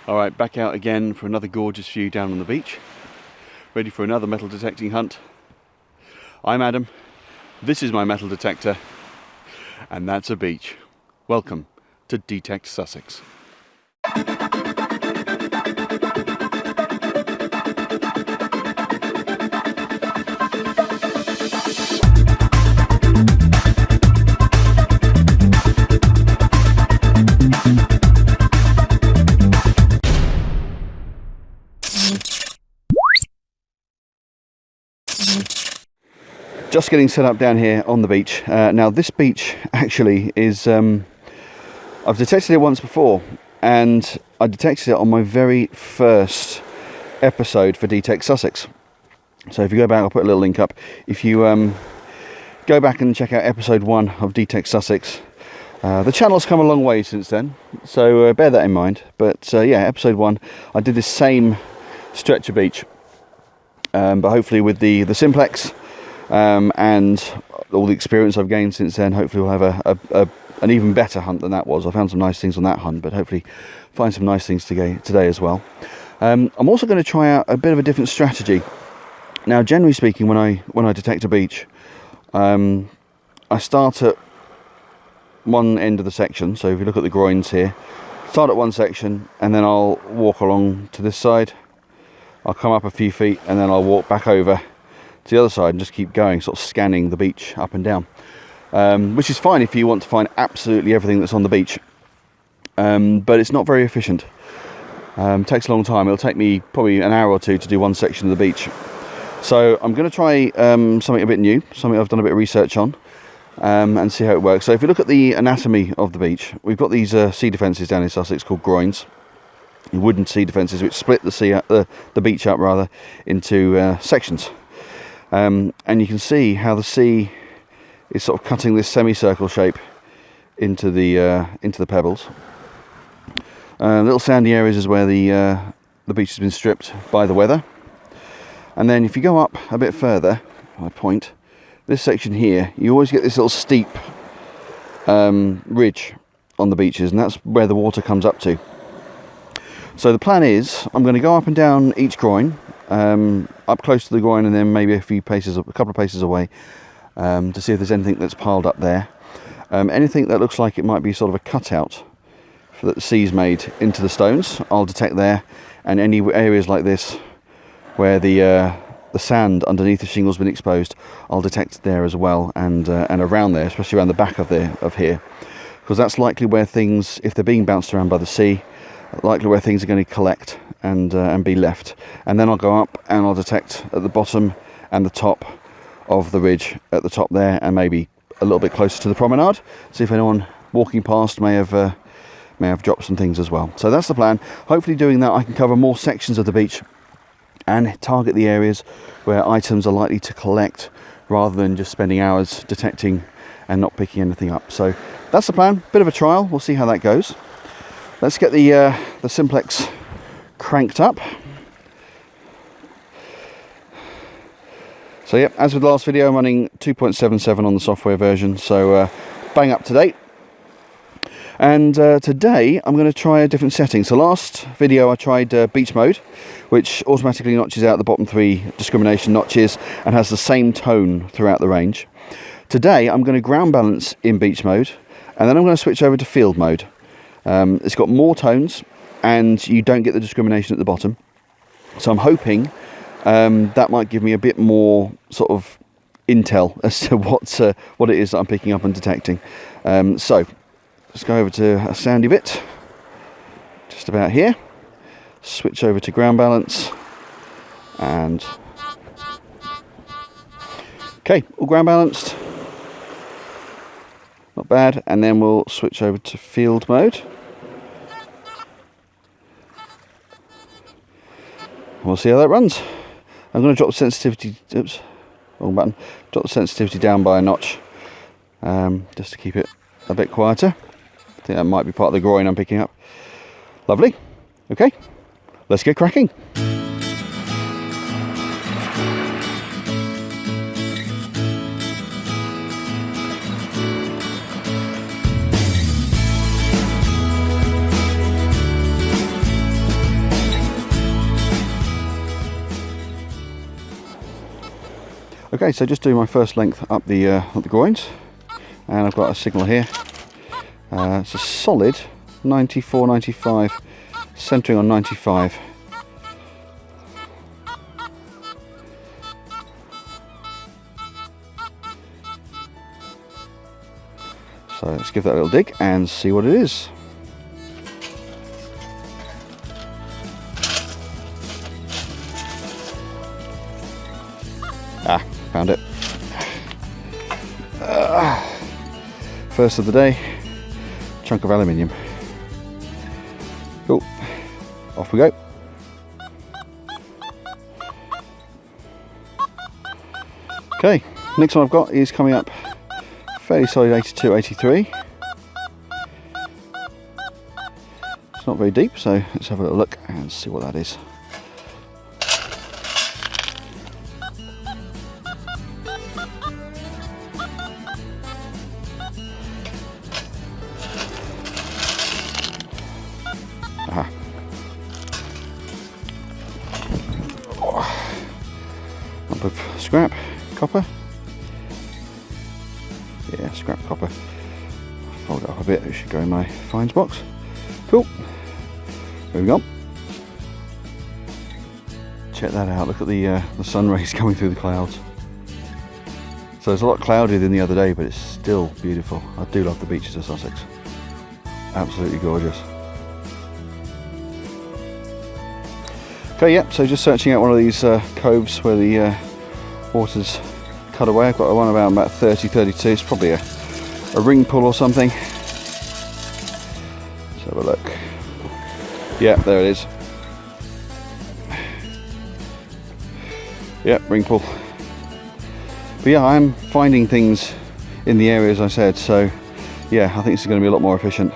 Alright, back out again for another gorgeous view down on the beach. Ready for another metal detecting hunt. I'm Adam, this is my metal detector, and that's a beach. Welcome to D-TEKT Sussex. Just getting set up down here on the beach. Now this beach actually is, I've detected it once before, and I detected it on my very first episode for D-TEKT Sussex. So if you go back, I'll put a little link up. If you go back and check out episode 1 of D-TEKT Sussex, the channel's come a long way since then, so bear that in mind. But yeah, episode 1, I did this same stretch of beach, but hopefully with the Simplex. And all the experience I've gained since then, hopefully we'll have an even better hunt than that was. I found some nice things on that hunt, but hopefully find some nice things today as well. I'm also going to try out a bit of a different strategy. Now, generally speaking, when I detect a beach, I start at one end of the section. So if you look at the groins here, start at one section, and then I'll walk along to this side. I'll come up a few feet, and then I'll walk back over to the other side and just keep going, sort of scanning the beach up and down, which is fine if you want to find absolutely everything that's on the beach, but it's not very efficient. Takes a long time. It'll take me probably an hour or two to do one section of the beach. So I'm going to try something a bit new, something I've done a bit of research on, and see how it works. So if you look at the anatomy of the beach, we've got these sea defences down in Sussex called groins, wooden sea defences, which split the beach up rather into sections. And you can see how the sea is sort of cutting this semicircle shape into the pebbles. Little sandy areas is where the beach has been stripped by the weather. And then if you go up a bit further, I point, this section here, you always get this little steep ridge on the beaches, and that's where the water comes up to. So the plan is, I'm going to go up and down each groin, up close to the groin, and then maybe a couple of paces away, to see if there's anything that's piled up there. Anything that looks like it might be sort of a cutout that the sea's made into the stones, I'll detect there. And any areas like this where the sand underneath the shingle's been exposed, I'll detect there as well, and around there, especially around the back of here, because that's likely where things, if they're being bounced around by the sea, likely where things are going to collect and be left. And then I'll go up and I'll detect at the bottom and the top of the ridge at the top there, and maybe a little bit closer to the promenade, see if anyone walking past may have dropped some things as well. So that's the plan. Hopefully doing that I can cover more sections of the beach and target the areas where items are likely to collect, rather than just spending hours detecting and not picking anything up. So that's the plan. Bit of a trial, we'll see how that goes. Let's get the Simplex cranked up. So yep, as with the last video, I'm running 2.77 on the software version, so bang up to date. And today I'm going to try a different setting. So last video I tried beach mode, which automatically notches out the bottom 3 discrimination notches and has the same tone throughout the range. Today I'm going to ground balance in beach mode, and then I'm going to switch over to field mode. It's got more tones, and you don't get the discrimination at the bottom. So I'm hoping that might give me a bit more sort of intel as to what it is that I'm picking up and detecting. So let's go over to a sandy bit, just about here. Switch over to ground balance, and okay, all ground balanced. Not bad. And then we'll switch over to field mode. We'll see how that runs. I'm going to drop the sensitivity, oops, wrong button, drop the sensitivity down by a notch, just to keep it a bit quieter. I think that might be part of the groin I'm picking up. Lovely. Okay, let's get cracking. Okay, so just doing my first length up the groins, and I've got a signal here. It's a solid 94, 95, centering on 95. So let's give that a little dig and see what it is. Ah, found it. First of the day, chunk of aluminium. Cool. Off we go. Okay, next one I've got is coming up fairly solid 82, 83. It's not very deep, so let's have a little look and see what that is. Aha. Lump of scrap, copper. Yeah, scrap copper. Fold it up a bit, it should go in my finds box. Cool. Moving on. Check that out, look at the sun rays coming through the clouds. So it's a lot cloudier than the other day, but it's still beautiful. I do love the beaches of Sussex. Absolutely gorgeous. Okay, yep, so just searching out one of these coves where the water's cut away. I've got one about 30, 32. It's probably a ring pull or something. Let's have a look. Yeah, there it is. Yep, ring pull. But yeah, I'm finding things in the area, as I said, so yeah, I think this is going to be a lot more efficient.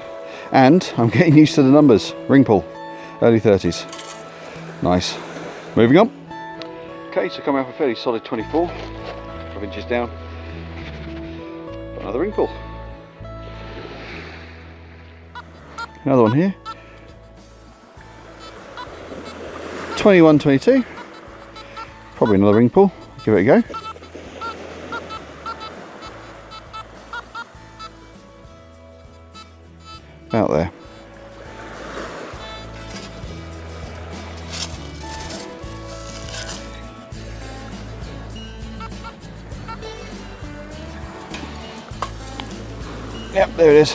And I'm getting used to the numbers. Ring pull, early 30s. Nice. Moving on. Okay, so coming up a fairly solid 24. 5 inches down. Got another ring pull. Another one here. 21, 22. Probably another ring pull. Give it a go. Out there. Yep, there it is.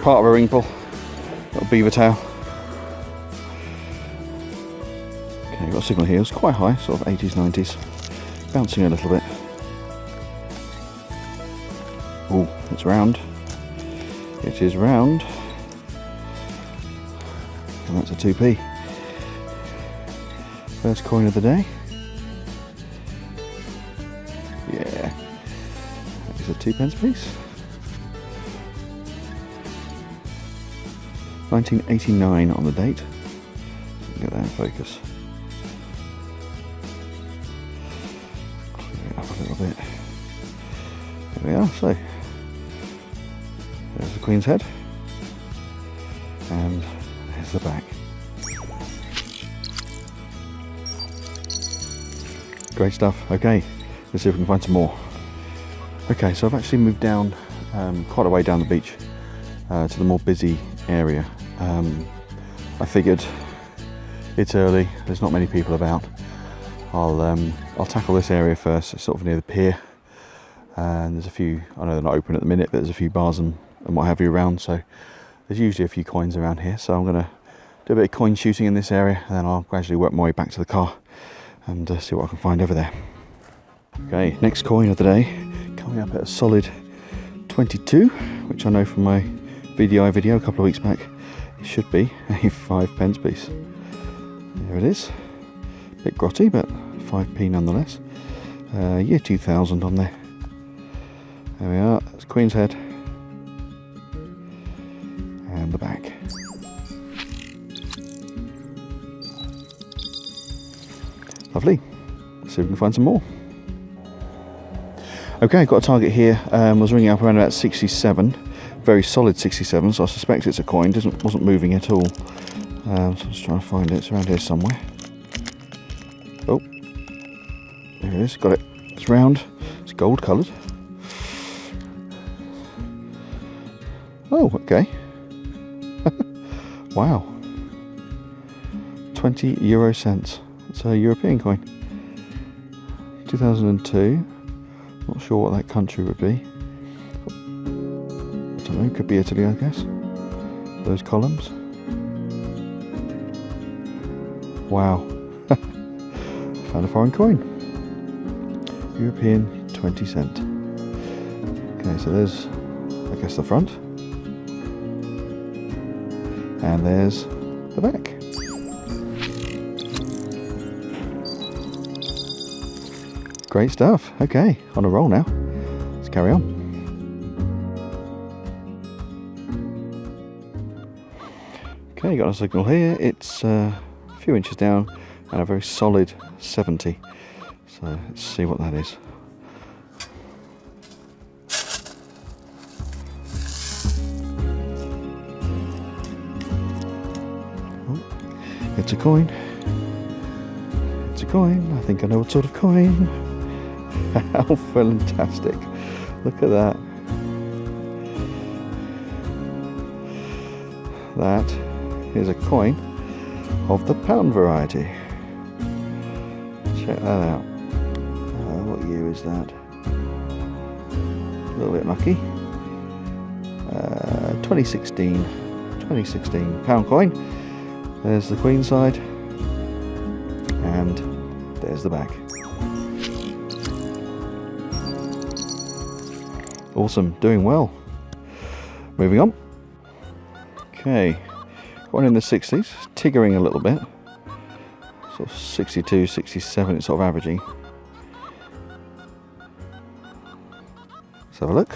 Part of a ring pull. Little beaver tail. Okay, got a signal here. It's quite high, sort of 80s, 90s. Bouncing a little bit. Oh, it's round. It is round. And that's a 2p. First coin of the day. Yeah. It's a 2p piece. 1989 on the date. Get that in focus. Clear it up a little bit. There we are. So there's the Queen's head, and there's the back. Great stuff. Okay, let's see if we can find some more. Okay, so I've actually moved down quite a way down the beach to the more busy area. I figured it's early, there's not many people about. I'll tackle this area first. It's sort of near the pier, and there's a few, I know they're not open at the minute, but there's a few bars and what have you around, so there's usually a few coins around here. So I'm going to do a bit of coin shooting in this area, and then I'll gradually work my way back to the car and see what I can find over there. Okay, next coin of the day, coming up at a solid 22, which I know from my video a couple of weeks back, it should be a 5p piece. There it is. Bit grotty, but 5p nonetheless. Year 2000 on there. There we are, that's Queen's head. And the back. Lovely. Let's see if we can find some more. Okay, got a target here. Was ringing up around about 67. Very solid 67, so I suspect it's a coin. Wasn't moving at all. So I'm just trying to find it. It's around here somewhere. Oh, there it is. Got it. It's round, it's gold coloured. Oh, okay. Wow. 20 euro cents. It's a European coin. 2002. Not sure what that country would be. I don't know, could be Italy, I guess. Those columns. Wow. Found a foreign coin. European 20 cent. Okay, so there's, I guess, the front. And there's the back. Great stuff. Okay, on a roll now. Let's carry on. Okay, got a signal here. It's a few inches down and a very solid 70. So let's see what that is. Oh, it's a coin. It's a coin. I think I know what sort of coin. How fantastic. Look at that. That is a coin of the pound variety. Check that out. What year is that? A little bit mucky. 2016 pound coin. There's the Queen side, and there's the back. Awesome, doing well. Moving on. Okay, one in the 60s, tiggering a little bit. Sort of 62, 67, it's sort of averaging. Let's have a look.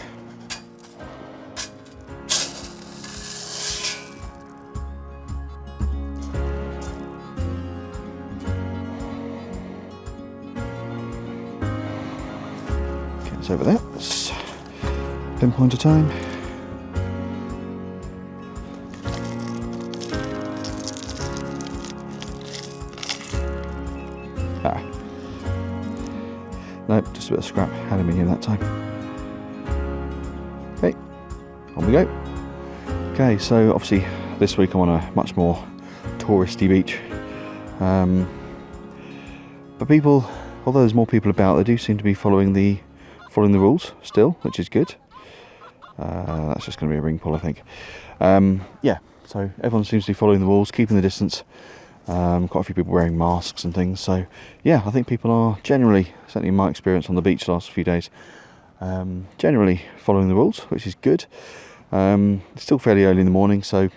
Okay, it's over there. Let's pinpoint a time. Nope, just a bit of scrap aluminium that time. Okay, on we go. Okay, so obviously this week I'm on a much more touristy beach. But people, although there's more people about, they do seem to be following the rules still, which is good. That's just going to be a ring pull, I think. Yeah, so everyone seems to be following the rules, keeping the distance. Quite a few people wearing masks and things, so yeah, I think people are generally, certainly in my experience on the beach the last few days, generally following the rules, which is good. It's still fairly early in the morning, so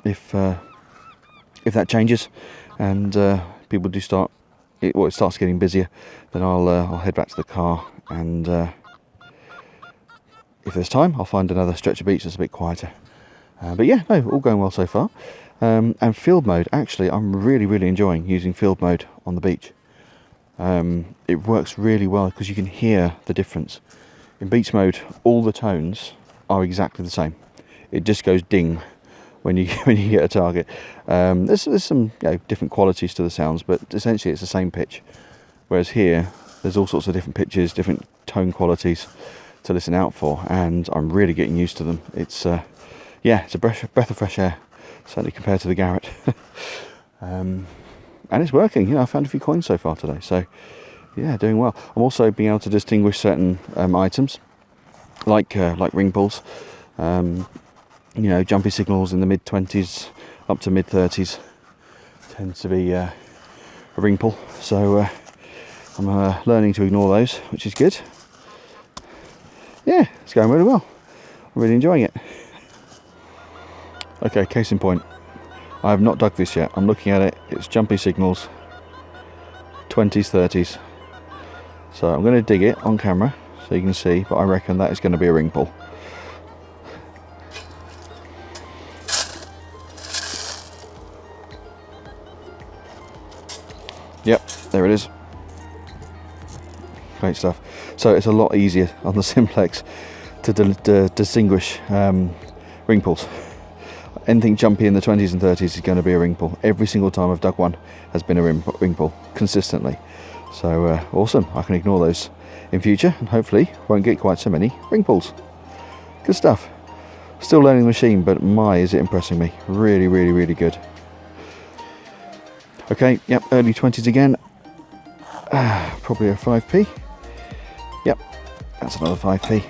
if that changes and people do start, it starts getting busier, then I'll head back to the car, and if there's time, I'll find another stretch of beach that's a bit quieter. But yeah, no, all going well so far. And field mode, actually, I'm really enjoying using field mode on the beach. It works really well because you can hear the difference. In beach mode, all the tones are exactly the same. It just goes ding when you get a target. There's some different qualities to the sounds, but essentially it's the same pitch. Whereas here, there's all sorts of different pitches, different tone qualities to listen out for, and I'm really getting used to them. It's it's a breath of fresh air. Certainly compared to the Garrett. And it's working. I found a few coins so far today, so yeah, doing well. I'm also being able to distinguish certain items like ring pulls, jumpy signals in the mid-20s up to mid-30s tends to be a ring pull, so I'm learning to ignore those, which is good. Yeah, it's going really well. I'm really enjoying it. Okay, case in point, I have not dug this yet. I'm looking at it, it's jumpy signals, 20s, 30s. So I'm going to dig it on camera so you can see, but I reckon that is going to be a ring pull. Yep, there it is. Great stuff. So it's a lot easier on the Simplex to distinguish ring pulls. Anything jumpy in the 20s and 30s is going to be a ring pull. Every single time I've dug one has been a ring pull, consistently. So awesome, I can ignore those in future and hopefully won't get quite so many ring pulls. Good stuff. Still learning the machine, but my, is it impressing me. Really, really, really good. Okay, yep, early 20s again. Probably a 5p. Yep, that's another 5p.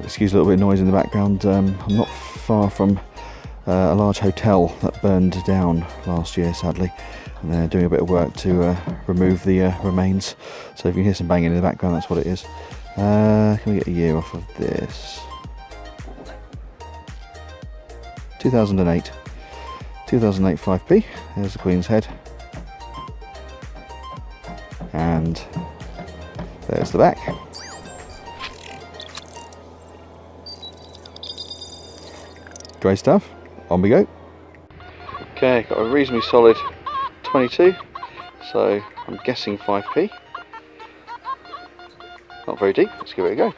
Excuse a little bit of noise in the background. I'm not far from a large hotel that burned down last year, sadly. And they're doing a bit of work to remove the remains. So if you hear some banging in the background, that's what it is. Can we get a year off of this? 2008. 2008 5p. There's the Queen's head. And there's the back. Great stuff. On we go. Okay, got a reasonably solid 22, so I'm guessing 5p. Not very deep, let's give it a go.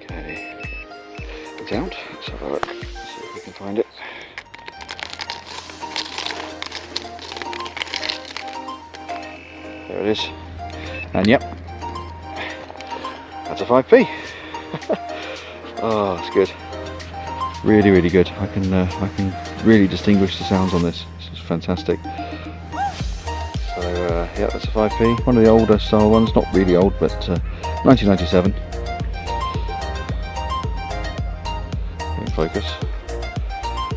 Okay, it's out. Let's have a look, see if we can find it. There it is, and yep, that's a 5p. Oh, it's good, really, really good. I can really distinguish the sounds on this. This is fantastic. So yeah, that's a 5p. One of the older style ones, not really old, but 1997. In focus.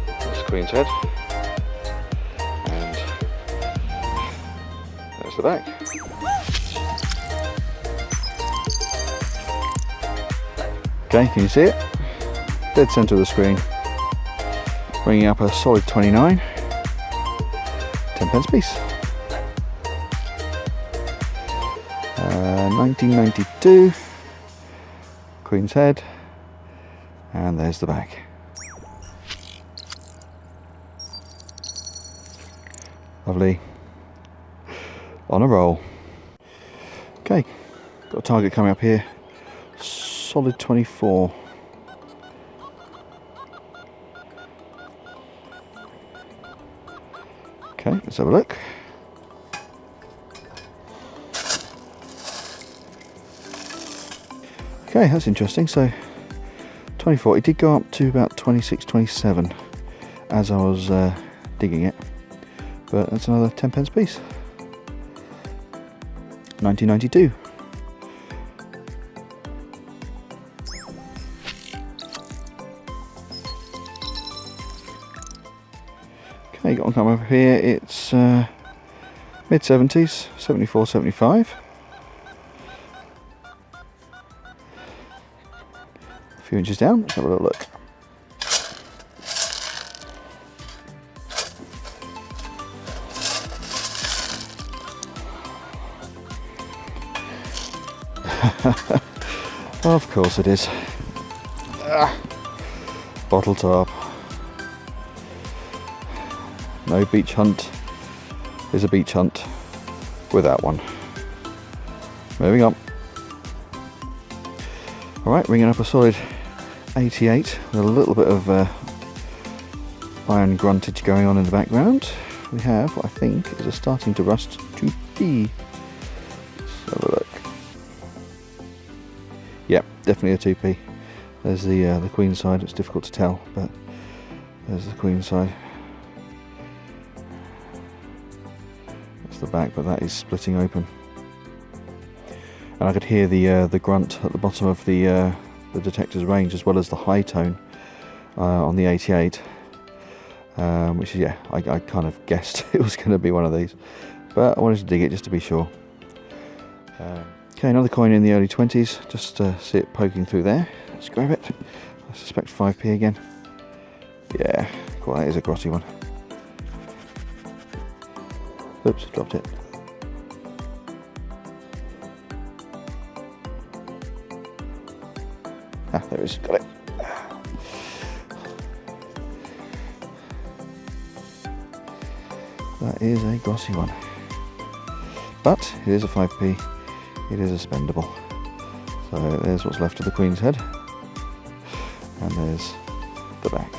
That's the Queen's head, and there's the back. Okay, can you see it? Dead centre of the screen. Bringing up a solid 29. 10p piece. 1992. Queen's head. And there's the back. Lovely. On a roll. Okay, got a target coming up here. Solid 24. Okay, let's have a look. Okay, that's interesting. So 24, it did go up to about 26, 27 as I was digging it, but that's another 10p piece. 1992. Okay, got one coming up here. It's mid 70s, 74, 75. A few inches down. Let's have a little look. Of course it is. Bottle top. No beach hunt is a beach hunt without one. Moving on. Alright, ringing up a solid 88 with a little bit of iron gruntage going on in the background. We have what I think is a starting to rust 2p. Let's have a look. Yep, definitely a 2p. There's the Queen side. It's difficult to tell, but there's the Queen side. That's the back, but that is splitting open. And I could hear the grunt at the bottom of the detector's range, as well as the high tone on the 88, which is, yeah, I kind of guessed it was going to be one of these, but I wanted to dig it just to be sure. Okay, another coin in the early 20s, just see it poking through there. Let's grab it. I suspect 5p again. Yeah, cool, that is a grotty one. Oops, dropped it. Ah, there it is, got it. That is a glossy one. but it is a 5p, it is a spendable. So there's what's left of the Queen's head, and there's the back.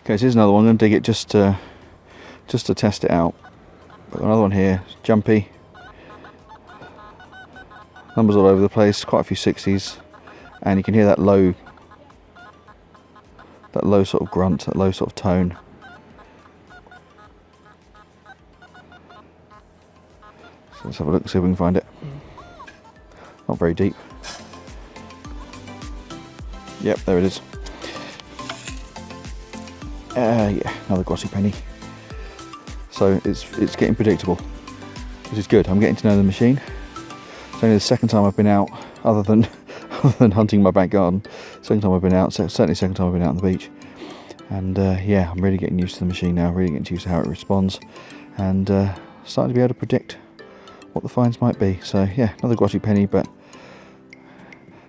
Okay, so here's another one. I'm going to dig it just to test it out. Got another one here, it's jumpy. Numbers all over the place, quite a few 60s, and you can hear that low sort of grunt, that low sort of tone. So let's have a look and see if we can find it. Not very deep. Yep, there it is. Yeah, another glossy penny. So it's getting predictable, which is good. I'm getting to know the machine. It's only the second time I've been out, other than hunting my back garden. Second time I've been out, certainly second time I've been out on the beach. And yeah, I'm really getting used to the machine now, really getting used to how it responds, and starting to be able to predict what the finds might be. So yeah, another glossy penny, but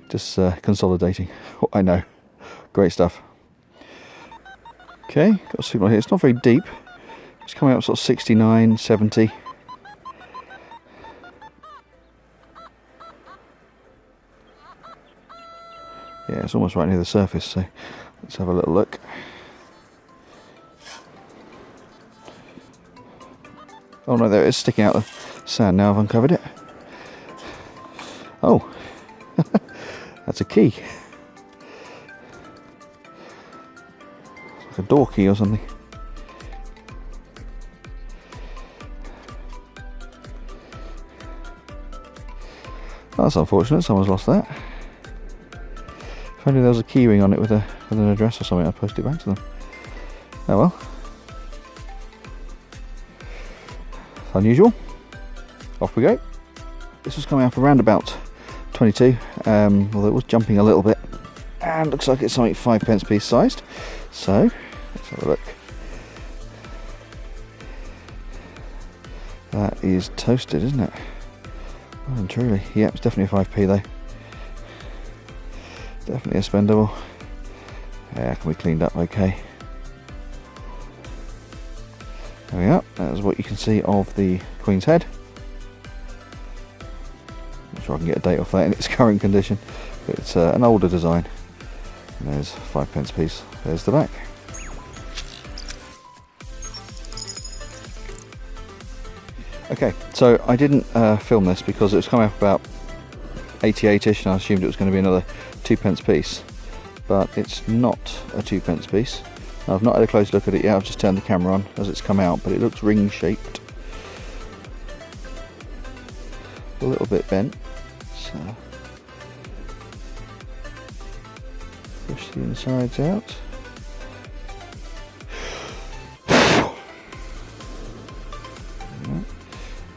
just consolidating what I know. Great stuff. Okay, got a signal here. It's not very deep. It's coming up sort of 69, 70. Yeah, it's almost right near the surface, so let's have a little look. Oh no, there it is, sticking out the sand. Now I've uncovered it. Oh, that's a key. Like a door key or something. That's unfortunate, someone's lost that. If only there was a key ring on it with an address or something, I'd post it back to them. Oh well. Unusual. Off we go. This was coming up around about 22, although it was jumping a little bit, and looks like it's something 5p piece sized. So let's have a look. That is toasted, isn't it? Well and truly. Yeah, it's definitely a 5p though. Definitely a spendable. Yeah, can be cleaned up okay. There we are. That's what you can see of the Queen's head. Not sure I can get a date off that in its current condition, but it's an older design. And there's 5p piece. There's the back. Okay, so I didn't film this because it was coming up about 88ish, and I assumed it was going to be another 2p piece, but it's not a 2p piece. I've not had a close look at it yet. I've just turned the camera on as it's come out, but it looks ring shaped, a little bit bent. So push the insides out.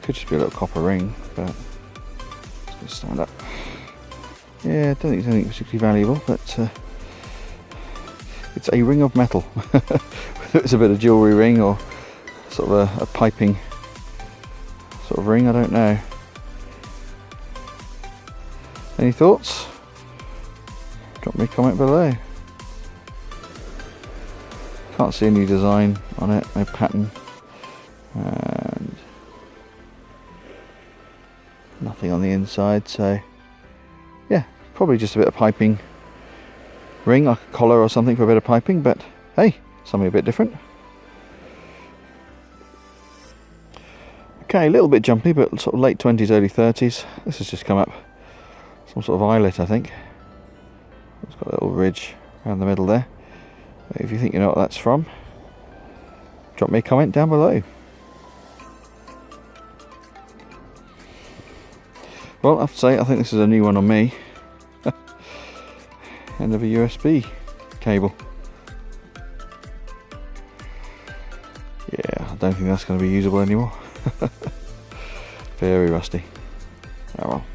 Could just be a little copper ring, but it's going to stand up. Yeah, I don't think it's anything particularly valuable, but it's a ring of metal. Whether it's a bit of jewellery ring or sort of a piping sort of ring, I don't know. Any thoughts? Drop me a comment below. Can't see any design on it, no pattern, and nothing on the inside, so yeah, probably just a bit of piping ring, like a collar or something for a bit of piping, but hey, something a bit different. Okay, a little bit jumpy, but sort of late 20s, early 30s. This has just come up some sort of eyelet, I think. It's got a little ridge around the middle there. If you think you know what that's from, drop me a comment down below. Well, I have to say, I think this is a new one on me. End of a USB cable. Yeah, I don't think that's going to be usable anymore. Very rusty. Oh well.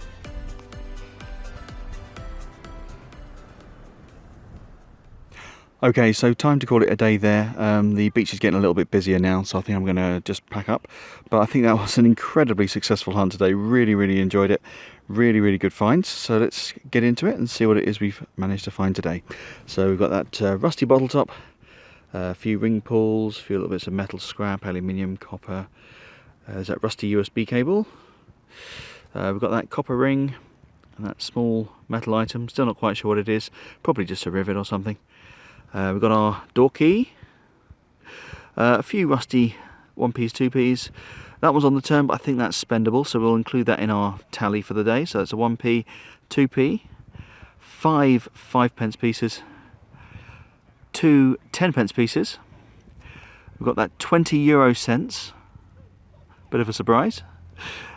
Okay, so time to call it a day there. The beach is getting a little bit busier now, so I think I'm going to just pack up. But I think that was an incredibly successful hunt today. Really, really enjoyed it. Really, really good finds. So let's get into it and see what it is we've managed to find today. So we've got that rusty bottle top, A few ring pulls, a few little bits of metal scrap, aluminium, copper. There's that rusty USB cable. We've got that copper ring and that small metal item. Still not quite sure what it is. Probably just a rivet or something. We've got our door key. A few rusty 1p's, 2p's. That was on the turn, but I think that's spendable, so we'll include that in our tally for the day. So it's a 1p, 2p, 5 5p pieces, 2 10p pieces. We've got that 20 euro cents, bit of a surprise.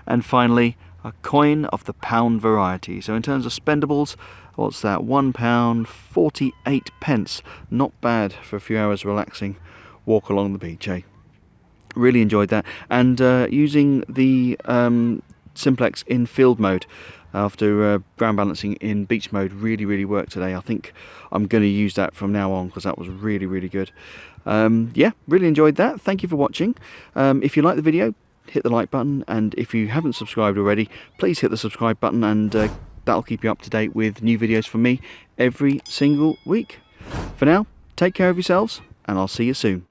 And finally, a coin of the pound variety. So in terms of spendables, what's that? £1, 48p. Not bad for a few hours relaxing walk along the beach, eh? Really enjoyed that. And using the Simplex in field mode after ground balancing in beach mode really worked today. I think I'm going to use that from now on because that was really good. Yeah, really enjoyed that. Thank you for watching. If you like the video, hit the like button, and if you haven't subscribed already, please hit the subscribe button, and that'll keep you up to date with new videos from me every single week. For now, take care of yourselves, and I'll see you soon.